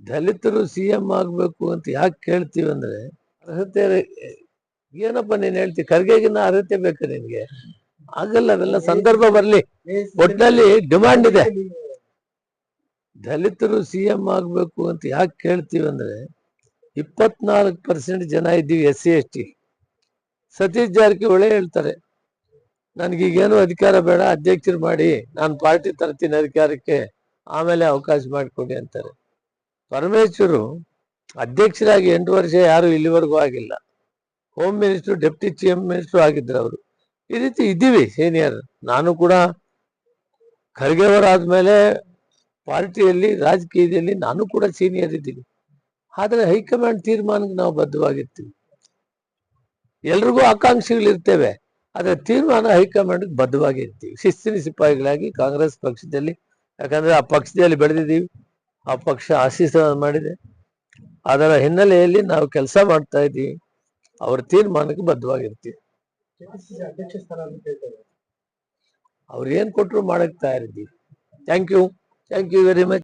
ದಲಿತರು ಸಿಎಂ ಆಗ್ಬೇಕು ಅಂತ ಯಾಕೆ ಕೇಳ್ತೀವಿ ಅಂದ್ರೆ ಅರ್ಹತೆ ಏನಪ್ಪ ನೀನ್ ಹೇಳ್ತಿ, ಖರ್ಗೆಗಿನ್ನ ಅರ್ಹತೆ ಬೇಕು ನಿನ್ಗೆ? ಆಗಲ್ಲ, ಅವೆಲ್ಲ ಸಂದರ್ಭ ಬರ್ಲಿ. ಒಟ್ಟಿನಲ್ಲಿ ಡಿಮಾಂಡ್ ಇದೆ. ದಲಿತರು ಸಿಎಂ ಆಗ್ಬೇಕು ಅಂತ ಯಾಕೆ ಕೇಳ್ತೀವಿ ಅಂದ್ರೆ 24% ಜನ ಇದ್ದೀವಿ SC ST. ಸತೀಶ್ ಜಾರಕಿಹೊಳಿ ಹೇಳ್ತಾರೆ ನನ್ಗೀಗೇನು ಅಧಿಕಾರ ಬೇಡ, ಅಧ್ಯಕ್ಷರು ಮಾಡಿ, ನಾನು ಪಾರ್ಟಿ ತರ್ತೀನಿ ಅಧಿಕಾರಕ್ಕೆ, ಆಮೇಲೆ ಅವಕಾಶ ಮಾಡಿಕೊಡಿ ಅಂತಾರೆ. ಪರಮೇಶ್ವರು ಅಧ್ಯಕ್ಷರಾಗಿ 8 ವರ್ಷ ಯಾರು ಇಲ್ಲಿವರೆಗೂ ಆಗಿಲ್ಲ. Home minister, deputy chief minister ಆಗಿದ್ರು ಅವರು. ಈ ರೀತಿ ಇದ್ದೀವಿ ಸೀನಿಯರ್. ನಾನು ಕೂಡ ಖರ್ಗೆ ಅವರಾದ್ಮೇಲೆ ಪಾರ್ಟಿಯಲ್ಲಿ, ರಾಜಕೀಯದಲ್ಲಿ ನಾನು ಕೂಡ ಸೀನಿಯರ್ ಇದ್ದೀನಿ. ಆದ್ರೆ ಹೈಕಮಾಂಡ್ ತೀರ್ಮಾನಕ್ಕೆ ನಾವು ಬದ್ಧವಾಗಿರ್ತೀವಿ. ಎಲ್ರಿಗೂ ಆಕಾಂಕ್ಷೆಗಳಿರ್ತೇವೆ, ಆದ್ರೆ ತೀರ್ಮಾನ ಹೈಕಮಾಂಡ್ ಬದ್ಧವಾಗಿರ್ತೀವಿ. ಶಿಸ್ತಿನ ಸಿಪಾಯಿಗಳಾಗಿ ಕಾಂಗ್ರೆಸ್ ಪಕ್ಷದಲ್ಲಿ, ಯಾಕಂದ್ರೆ ಆ ಪಕ್ಷದಲ್ಲಿ ಬೆಳೆದಿದ್ದೀವಿ, ಆ ಪಕ್ಷ ಆಶೀರ್ವಾದ ಮಾಡಿದೆ. ಅದರ ಹಿನ್ನೆಲೆಯಲ್ಲಿ ನಾವು ಕೆಲಸ ಮಾಡ್ತಾ ಇದ್ದೀವಿ. ಅವ್ರ ತೀರ್ಮಾನಕ್ಕೆ ಬದ್ಧವಾಗಿರ್ತೀವಿ. ಅವ್ರು ಏನ್ ಕೊಟ್ಟರು ಮಾಡಕ್ ತಯಾರಿದ್ದೀವಿ. Thank you very much.